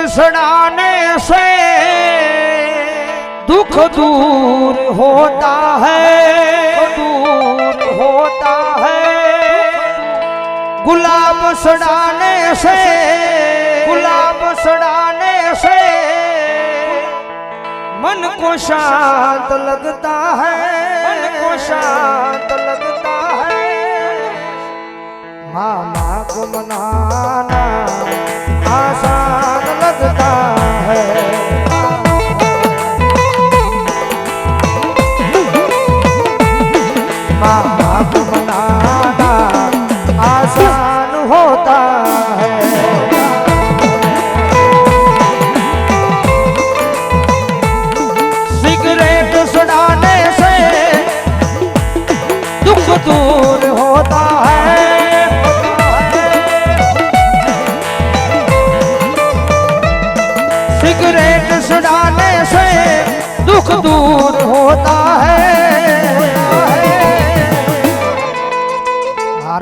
सड़ाने से दुख दूर होता है, दूर होता है। गुलाब सड़ाने से, गुलाब सड़ाने से मन को शांत लगता है, मन को शांत लगता है। मामा को मनाना आसान लगता है, मामा को मनाना आसान होता है। सिगरेट सड़ाने से दुख दूर होता है, सिगरेट सड़ाने से दुख दूर होता है।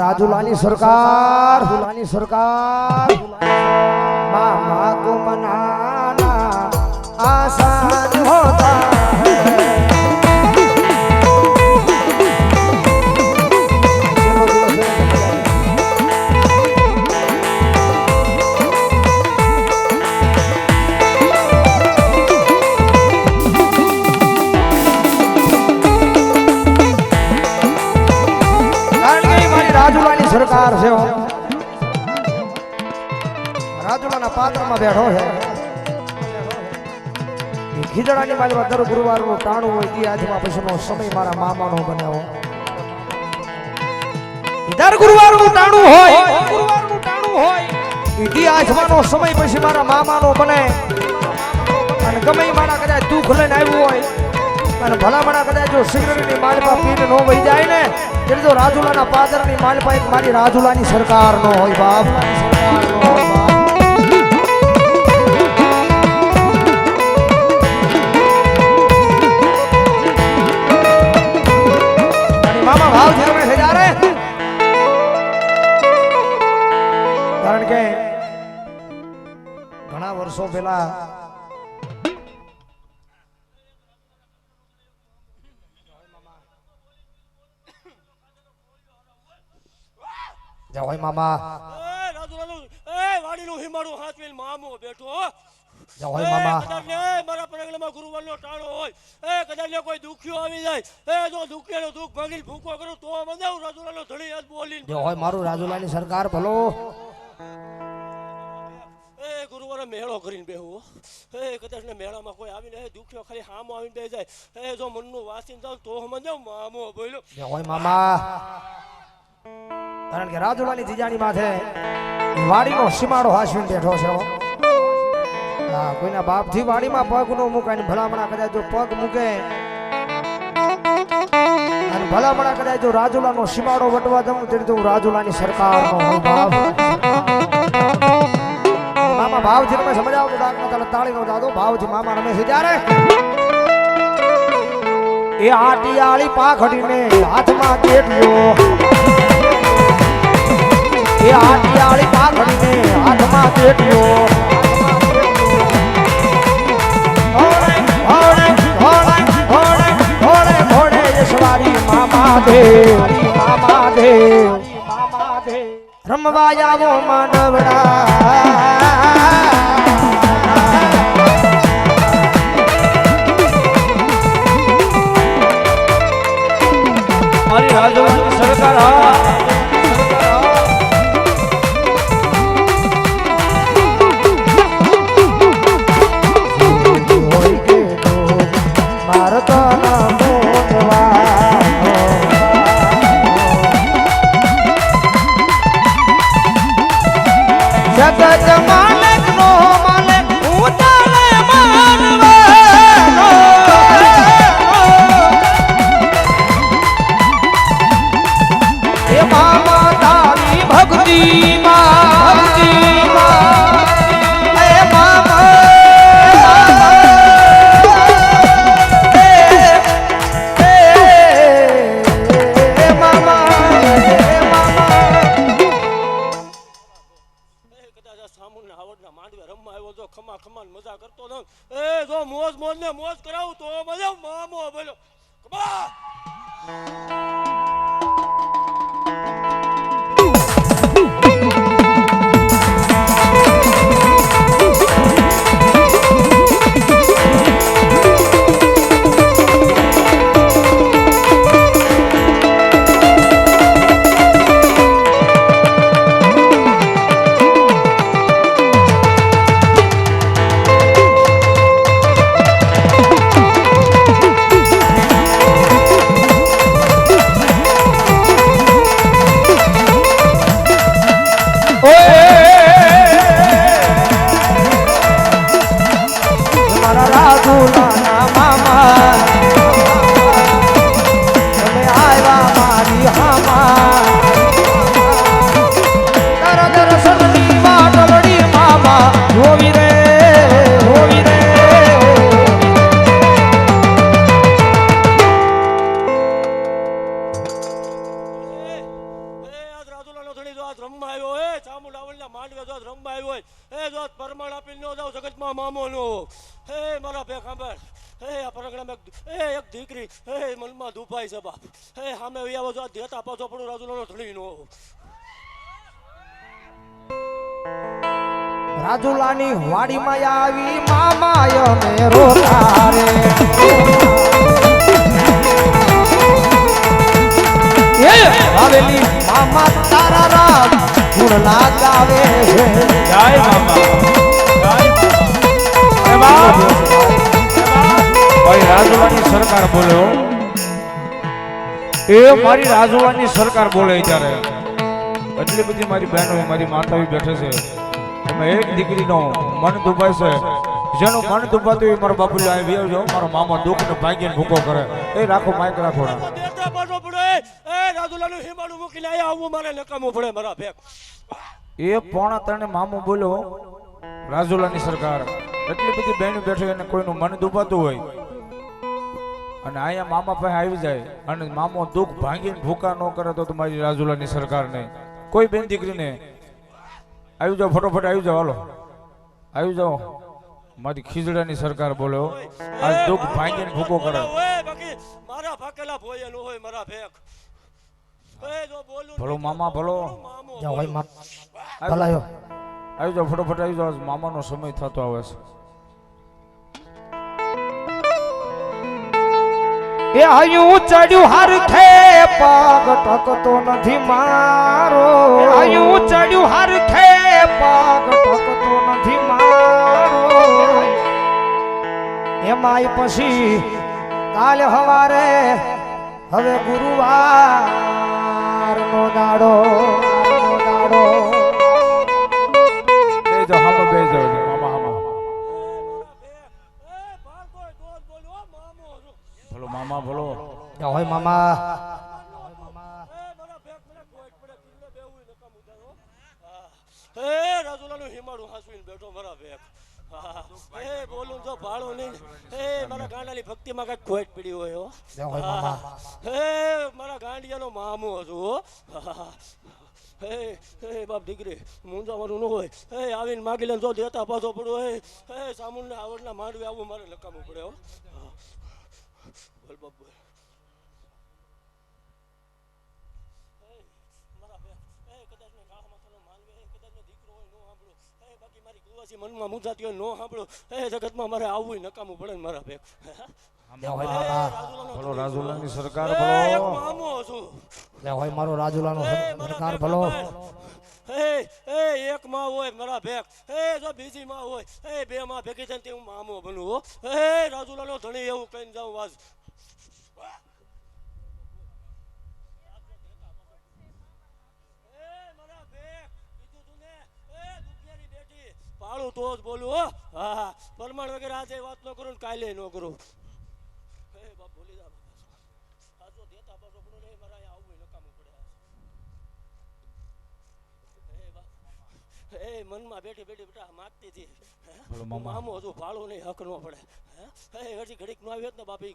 राजूलानी सरकार, राजूलानी सरकार। मामा को मनाना आसान होता है। राजूलानी सरकार से हो, राजूलाना पात्र में बैठो है। खीजड़ानी माली में दर गुरुवार नो टाणु होय दी आज में पछीनो समय मारा मामानो बन्यो। दर गुरुवार नो टाणु होय, गुरुवार नो टाणु होय दी आज मानो समय पछी मारा मामानो बने। अने गमे मारा कदाच दुख लઈને આવ્યો હોય અને ભલામણા કદાચ જો સિગરેટની માલપા પીને નો વહી જાય ને એટલે જો રાજુલાના પાદરની માલપા એક મારી રાજુલાની સરકાર નો હોય બાપ, સરકાર નો હોય બાપ। અને મામા ભાવ થી તમે સજા રે, કારણ કે ઘણા વર્ષો પહેલા જય મામા એ રાજુલાનો એ વાડીનો હિમાડો હાથવેલ મામો બેઠો જય મામા। કદાચ ને મારા પરગલામાં ગુરુવારનો ટાણો હોય એ કદાચ ને કોઈ દુખ્યો આવી જાય એ જો દુખ્યાનો દુખ ભાગીને ભૂકો કરું તો મને રાજુલાનો ધડી યાદ બોલીને જય હોય મારું રાજુલાની સરકાર ભલો। એ ગુરુવારે મેળો કરીને બેહું એ કદાચ ને મેળામાં કોઈ આવીને દુખ્યો ખાલી હામો આવીને બે જાય એ જો મનનું વાસીને જાવ તો મને મામો બોલ્યો જય હોય મામા। કારણ કે રાજુલાની જીજાની માથે વાડીનો સીમાડો હાસવીને બેઠો છે। હા, કોઈના બાપથી વાડીમાં પગ નો મૂકાય, ભલામણા કદાચ જો પગ મૂકે અને ભલામણા કદાચ જો રાજુલાનો સીમાડો વટવા જવું તો રાજુલાની સરકારનો હોય બાપ। મામા ભાવથી તમે સમજાવો તો ડાકમાં તાળી નો દાદો ભાવથી મામા રમે છે ત્યારે એ આટિયાળી પાખડીને હાથમાં કેટ્યો, એ આટિયાળી પાઘડીને હાથમાં કેટ્યો। ઘોડે ઘોડે ઘોડે ઘોડે ઘોડે ઘોડે યશવારી મામા દેવ, મામા દેવ, મામા દેવ રમવા આવો માનવડા। મારી રાજુલાની સરકાર જગત માલિક નો માલિક ઉતારે માનવાનો એ મામા તારી ભક્તિ માં, ભક્તિ માં એ મામા ખમા ખમા મજા કરતો ન એ જો મોજ મોજ ને મોજ કરાવું તો મજા મામો બોલો કબા દીકરી હે મનમાં દુભાઈ છે બાપ હે સામે આવો જો દેતા પાછો પડું રાજુલાનો ધણી નો રાજુલાની વાડીમાં આવી મામાય મેરો તારે એ આવેલી મામા તારા રામ ગુણ લાગાવે છે જય મામા જય મામા ભાઈ રાજુલાની સરકાર બોલ્યો એ મારી રાજુલાની સરકાર બોલે ત્યારે એટલી બધી મારી બહેનો મારી માતાઓ બેઠે છે તમે એક દીકરીનો મન દુભાય છે જેનું મન દુભાતું હોય મારો બાપુ અહીં વ્યો જો મારો મામા દુઃખને ભાંગીને ભૂકો કરે એ રાખો માઈક રાખો દેતા પાછો પડે એ રાજુલાનું હિમાડું મૂકીને આયા આવું મારે નકામું પડે મારા ભેગ એ પોણા ત્રણે મામો બોલ્યો રાજુલાની સરકાર એટલી બધી બહેનો બેઠે એને કોઈનું મન દુભાતું હોય અને અહીંયા મામા પાસે આવી જાય અને મામો દુઃખ ભાંગીને ભૂકા ન કરે તો તમારી રાજુલાની સરકારને કોઈ બેન દીકરીને આવી જાઓ ફટોફટ આવી જાઓ હાલો આવી જાઓ મારી ખીજડાની સરકાર બોલ્યો આજ દુઃખ ભાંગીને ભૂકો કરે બાકી મારા ભાકેલા ભોય નો હોય મારા ભેગ એ જો બોલું ભલો મામા ભલો જાઓ ભાઈ માં ભલાયો આવી જાઓ ફટોફટ આવી જાઓ મામાનો સમય થતો આવે છે એ આયુ ચડ્યું હરખે પગ ટકતો નથી મારો આયુ ચડ્યું હરખે પગ ટકતો નથી મારો એમાંય પછી કાલે હવારે હવે ગુરુવાર નો દાડો બેજો હામો બેજો મામા હામો ભલો મામા ભલો હોય મામા રાજુલાનું હિમાડું હાસવીને બેઠો મારા ભેગ એ બોલું જો ભાડો નહીં એ મારા ગાંડાની ભક્તિમાં કઈક ખોટ પડી હોય હો એ મારા ગાંડિયાનો મામો હતો હે હે બાપ દીકરી મૂંઝાવાનું ન હોય હે આવીને માગી લે જો દેતા પાછો પડ્યો હે હે સામુને આવડના માંડવે આવું મારે લકામવું પડે હો બોલ બાપ બોલ મનમાં મુંજાતી હોય નો સાંભળો એ જગતમાં મારે આવવું નકામું પડે ને મારા ભેગ ભલો રાજુલાની સરકાર એક ભલો મામો છું લે હોય મારો રાજુલાનો સરકાર ભલો એ એક માં હોય મારા ભેગ એ જો બીજી માં હોય એ બે માં ભેગી થઈને હું મામો બનું હો એ રાજુલાનો ધણી એવું કહીને જાઉં વાજ પાળું તો જ બોલું હો હા પરમાણ વગેરે આજે વાત ન કરું ને કાલે ન કરું હે બાપ બોલી જા આ જો દેતા પાછો પડો ને મારા અહીંયા આવવું નકામું પડે હે બાપ એ મનમાં બેઠી બેઠી બેટા માગતી હતી બોલો મામા. મામો હજુ ભાડું નહીં હક નો પડે હે હજી ઘડીક નો આવ્યો ને બાપ એ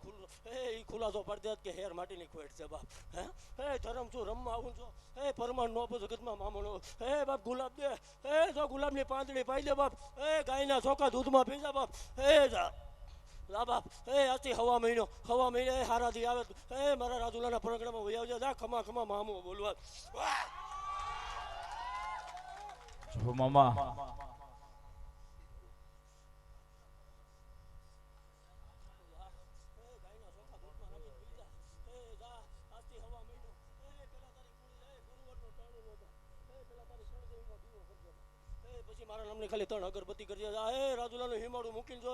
ખુલાસો પડી દેત કે હેર માટીની ખોટ છે બાપ હે ધરમ છું રમવા આવું છું પરમાણ નો આપો જગતમાં મામો નો બાપ ગુલાબ દે જો ગુલાબની પાંદડી પાઈ દે બાપ ગાયના ચોખા દૂધમાં પીજા બાપ જા બાપ આથી હવા મહિને હારાથી આવે મારા રાજુલાના પરગણામાં વહી આવજે જા ખમા ખમા મામો બોલવા જો મામા મારા નામની ખાલી 3 અગરબત્તી કરજે રાજુલાનું હિમાડું મૂકીને જો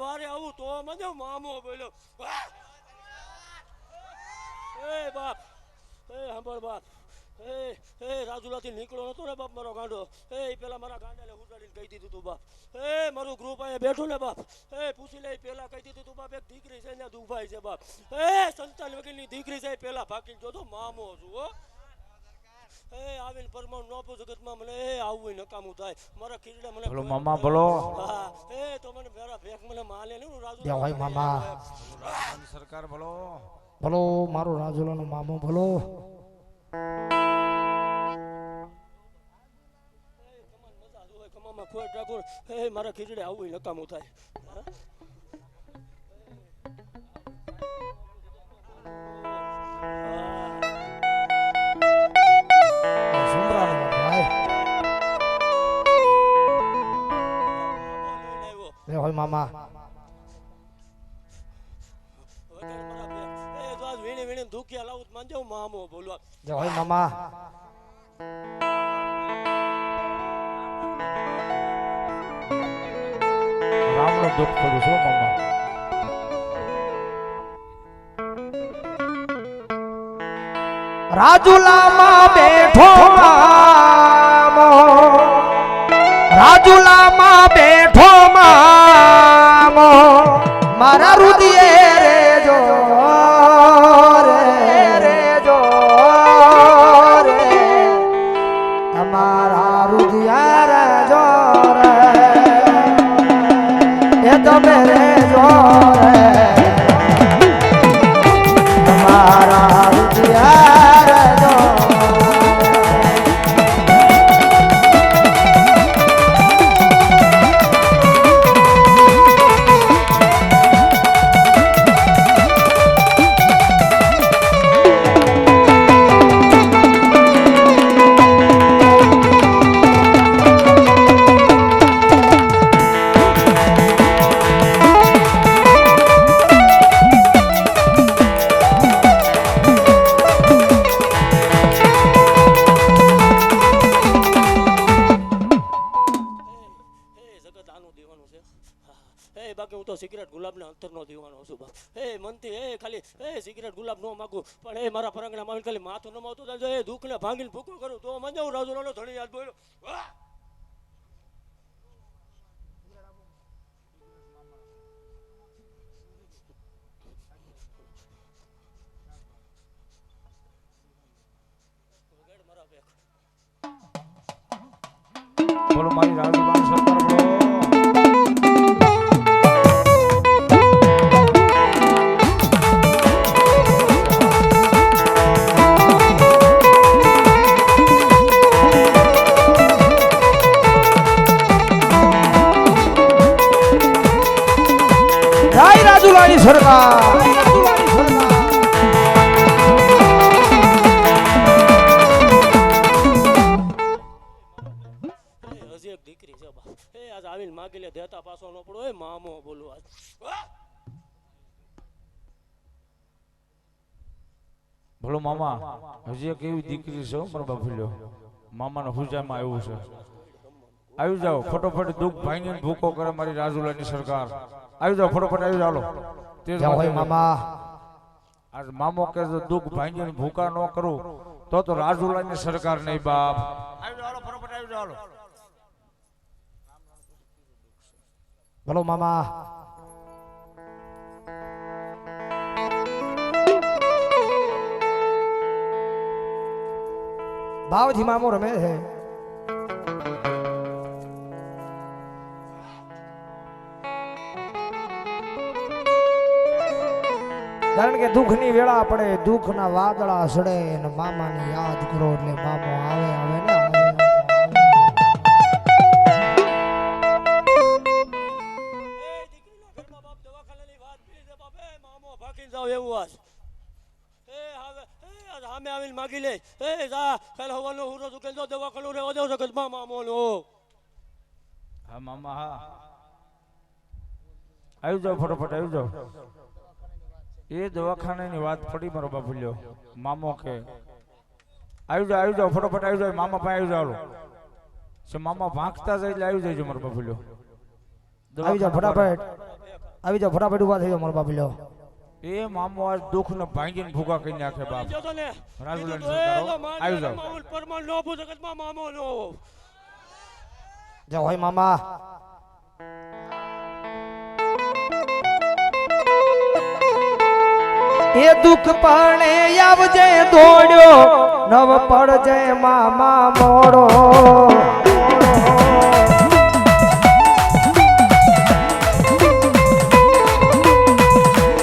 વારે આવું તો મને મામો બોલ્યો બાપ સાંભળ બાપ રાજુલાથી નીકળો નતો ને બાપ મારો ગાંડો પેલા મારા ગાંડાને ઉડાડીને કહી દીધું તું બાપ મારું ગ્રુપ અહીંયા બેઠું ને બાપ પૂછી લે પેલા કહી દીધું તું બાપ એક દીકરી છે ને દુભાઈ છે બાપ સંતાન વગરની દીકરી છે પેલા ભાગીને જોતો મામો છું હો આવીને પરમાણુ નો આપો જગતમાં મને આવવું નકામું થાય મારા ખીરડા મને બોલો મામા બોલો તો મને મારા ભેખ મને માલે ને રાજુ જય હોય મામા સરકાર બોલો બોલો મારો રાજુલાનો મામો બોલો ખમામાં ખોટ રાખું મારા ખીરડે આવવું નકામું થાય હોય મામા વીણી વીણી દુખિયા લાવું માંજો મામો બોલવા જય હોય મામા રામનો દુઃખ કરું છું મામા રાજુલામાં બેઠો મામો રાજુલામાં બેઠો મામો મારા રુદિયે રેજો રેજો રે અમારા રુદિયા રેજો રે એ તમે રેજો રે અમારા રુદિયા રેજો બાકી હું તો સિગરેટ ગુલાબને અંતરનો દીવાનો છું બાપ મનથી ખાલી સિગરેટ ગુલાબ નો માગું પણ મારા પરંગણામાં આવીને ખાલી માથું ન માવતું થાય દુઃખને ભાંગીને ભૂકો કરું તો મજા હું રાજુલાનો ધણી યાદ બોલ્યો બોલો મારી રાજુલાની સરકાર બોલો રાજુલાની સરકાર હજી એક દીકરી છે બાપ આજ આવીને માગી લે દેતા પાછો ન પડો મામો બોલું આજ બોલો મામા હજી એક એવી દીકરી છે મારો બાપુલ્યો મામાનો હુજામાં આવ્યું છે આવી જાઓ ફટોફટ દુઃખ ભાંગીને ભૂકો કરે મારી રાજુલાની સરકાર આવી જાઓ ફટોફટ આવી જાઓ જય હોય મામા આજ મામો કે દુઃખ ભાંગીને ભૂકા ન કરું તો રાજુલાની સરકાર નહીં બાપ આવી જાઓ ફટોફટ આવી જાઓ બોલો મામા ભાવથી મામો રમે છે કારણ કે દુઃખની વેળા પડે, દુઃખના વાદળા સડે અને મામાને યાદ કરો એટલે મામો આવે આવે ને આવે. સામે આવીને માગી લે એ જા કાલ હવાનો હુરો તું કેજો દવાખાનું રે ઓજો જગતમાં મામોનો. હા મામા હા આવી જાઓ ફટાફટ આવી જાઓ. એ દવાખાનાની વાત પડી મારો બાપુ લ્યો મામો કે આવી જાઓ ફટાફટ આવી જાઓ મામા પાસે આવી જાઓ. મામા ભાંગતા જાય એટલે આવી જાય મારો બાપુ લ્યો. આવી જાઓ ફટાફટ આવી જાઓ ફટાફટ ઉભા થઈ જાઓ મારો બાપુ લ્યો. એ મામો આજ દુઃખ ને ભાંગીને ભૂકા કરી નાખે બાપ. રાજુલાની સરકારો આવી જાઓ. પરમાણ નો ભૂ જગતમાં મામો નો જાઓ હોય મામા. એ દુઃખ પાણે આવજે દોડ્યો નવ પડજે મામા મોડો.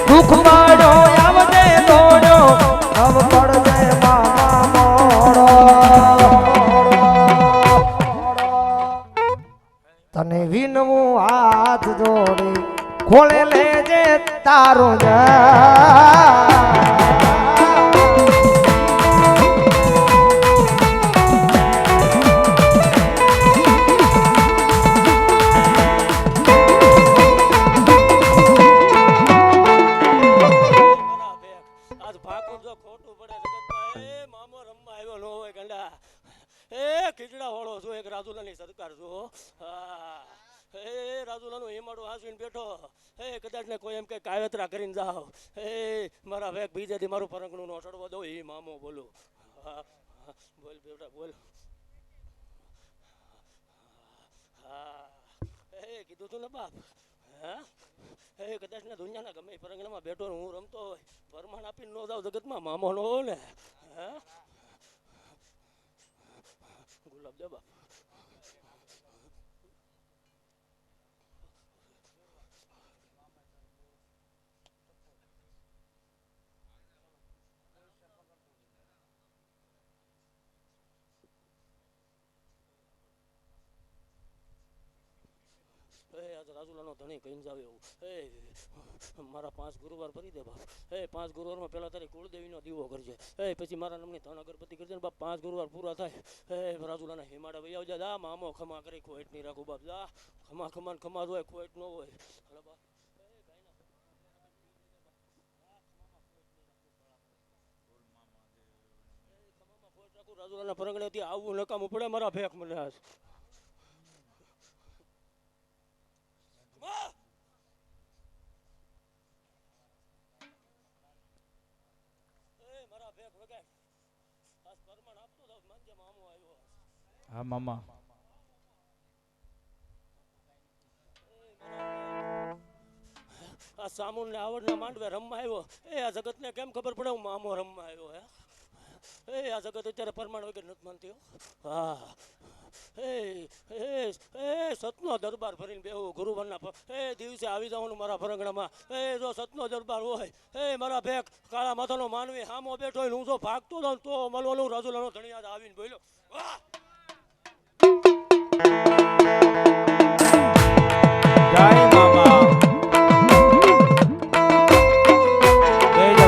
દુઃખ પાડો આવજે દોડ્યો નવ પડજે મામા મોડો. તને વિનવું હાથ જોડી ખોળે લેજે તારો રાજુલાની સરકાર જો રાજુલાનું હિમાડું હાંસવીને બેઠો કદાચ ને કોઈ એમ કે કાયતરા કરીને જાઓ મારા વેગ બીજેથી મારું પરંગણું નો ચડવા દો એ મામો બોલું. બોલ બેટા બોલ. કીધું તું ને બાપ કદાચ ને દુનિયાના ગમે પરંગણામાં બેઠો હું રમતો હોય પરમાણ આપીને નો જાવ જગતમાં મામો નો હો ને. ગુલાબ દે બાપ. રાજુલાનો ધણી કહીને જાવ એવું મારા 5 ગુરુવાર ભરી દે બાપ. 5 ગુરુવારમાં પહેલા તારી કુળદેવીનો દીવો કરજે પછી મારા નામની 3 અગરબત્તી કરજે ને બાપ. 5 ગુરુવાર પૂરા થાય રાજુલાના હિમાડા વહી આવજે. જા મામો ખમા કરી ખોટ નહીં રાખું બાપ. જા ખમા ખમા ખમા હોય ખોટ ન હોય. રાજુલાના પરંગણેથી આવવું નકામું પડે મારા ભેખ મને. હા મામા આ સામુન ને આવડના માંડવે રમવા આવ્યો આ જગત ને કેમ ખબર પડે હું મામો રમવા આવ્યો આ જગત અત્યારે પરમાણ વગર નથી માનતી. હા સતનો દરબાર ભરીને બેહું ગુરુવરના દિવસે આવી જવાનું મારા પરંગણામાં. જો સતનો દરબાર હોય મારા ભેખ કાળા માથાનો માનવી સામો બેઠો હોય હું જો ભાગતો જાઉં તો મળવાનું રાજુલાનો ધણિયાદ આવીને બોલ્યો. જય મામા. બેજો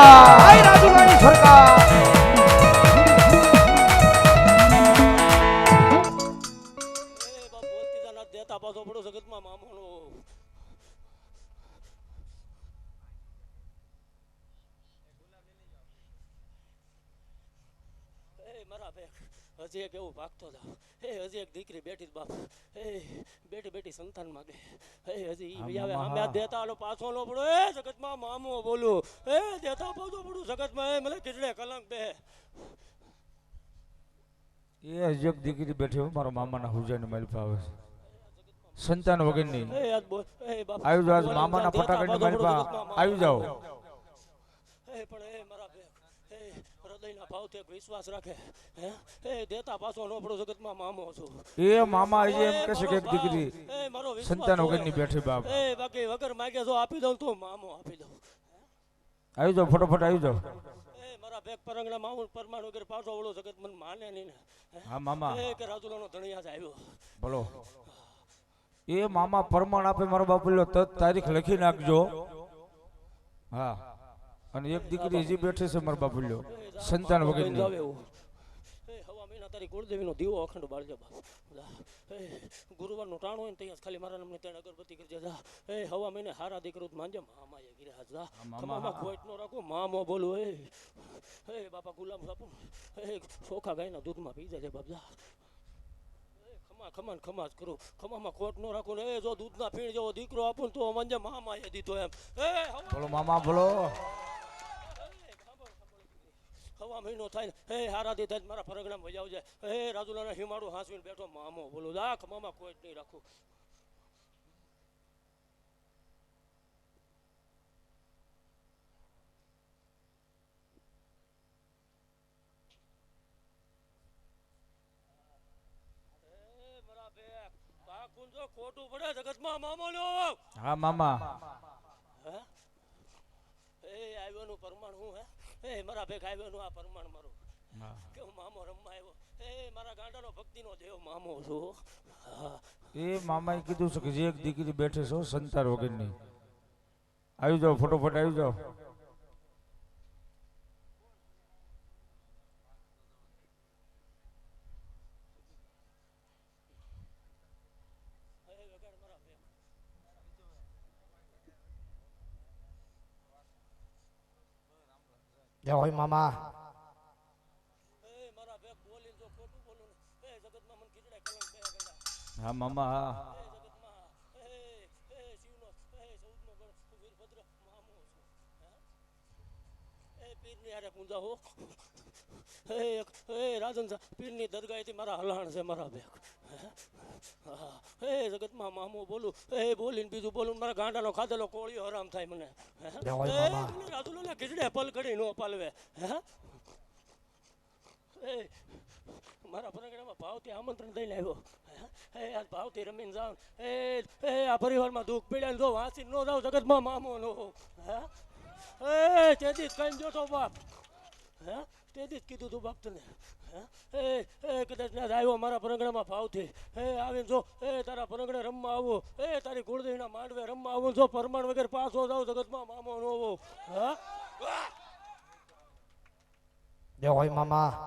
સરકાર જય રાજુલાની સરકાર એ બાપ બોલતી જા ના દેતા પાછો પડો જગતમાં મામોનો એ મારા બેક હજી એક એવું ભાગતો જાવ હજી એક દીકરી બેઠી જ બાપ બેઠી બેઠી સંતાન માંગે હજી ઈ આવે અમે આ દેતા આલો પાછો નો પડો જગતમાં મામો બોલું દેતા પાછો પડું જગતમાં મને કેટલે કલંક બે એ હજી એક દીકરી બેઠી હોય મારા મામાના હુજાની મારી પાસે સંતાન વગરની આવી જાઓ આજ મામાના ફટાકડની મારી પાસે આવી જાઓ પણ મારા બેક હૃદયના ભાવથી એક વિશ્વાસ રાખે દેતા પાછો નો પડો જગતમાં મામો છું એ મામા હજી એમ કહે છે કે એક દીકરી મારો વિશ્વાસ સંતાન વગરની બેઠી બાપ બાકી વગર માગે જો આપી દઉં તો મામો આપી દઉં આવી જાઓ ફટોફટ આવી જાઓ મારા બેક પરંગણા મામૂલ પરમાણ વગર પાછો ઓળો જગત મને માને નહીં ને હા મામા કે રાજુલાનો ધણિયા જ આવ્યો બોલો એ મામા પરમાણ આપે મારો બાપુ લો તત તારીખ લખી નાખજો હા અને એક દીકરી હજી બેઠી છે મારા બાપુ લો સંતાન વગરની હવા મહિના તારી કુળદેવીનો દીવો અખંડ બાળજો બાપ ગુરુવારનું ટાણું હોય ને ત્યાં ખાલી મારા નામને ત્યાં અગરબત્તી કરજે જા હવા મહિને હારા દીકરો માંજે મામાએ ગિરા જા મામા ખોટ નો રાખો મામો બોલું બાપા ગુલામ બાપુ ચોખા ગાયના દૂધમાં પી જાય બાપ જા ખમા ખમા જ કરું ખમામાં ખોટ નો રાખો ને જો દૂધના પીણ જેવો દીકરો આપું તો મંજે મામાએ દીધો એમ બોલો મામા બોલો હવા મહિનો થાય ને હારા દી થાય મારા પરગણા મજાવ જાય રાજુલાના હિમાડું હાંસવીને બેઠો મામો બોલું જા ખમામાં ખોટ નહીં રાખું ખોટું પડે જગતમાં મામો નો હા મામા આવ્યોનું પરમાણ હું મારા ભેગ આવ્યોનું આ પરમાણ મારું કે હું મામો રમવા આવ્યો મારા ગાંડાનો ભક્તિનો દેવ મામો છું એ મામાએ કીધું છે કે જે એક દીકરી બેઠે છો સંતાન વગરની આવી જાઓ ફટોફટ આવી જાઓ જય હોય મામા મારા બેક બોલી જો ખોટું બોલું ને જગતમાં મને ખીચડે કલંક બે ગંડા હા મામા હા જગતમાં શિવનો સૌદનો વીરભદ્ર મામો છું પીરની હારે પૂંજા હો રાજન પીરની દરગાહથી મારા હલાણ છે મારા બેક જગતમાં મામો બોલું બોલીને બીજું બોલું મારા ગાંડાનો ખાધેલો કોળીઓ હરામ થાય મને રાજુલો ખીચડે પલ કરી નો પાલવે મારા પરગણામાં ભાવથી આમંત્રણ દઈને આવ્યો આજ ભાવથી રમીને જાવ આ પરિવારમાં દુઃખ પીડ્યા જો વાંચી ન જાવ જગતમાં મામો નો તેથી જ કઈ જોતો બાપ તેથી જ કીધું તું બાપ તને કદાચ ના આવ્યો મારા પરગણામાં ભાવથી આવીને જો તારા પરગણે રમવા આવો તારી કુળદેવીના માંડવે રમવા આવું જો પરમાણ વગર પાછો જાવ જગતમાં મામો નો જય હોય મામા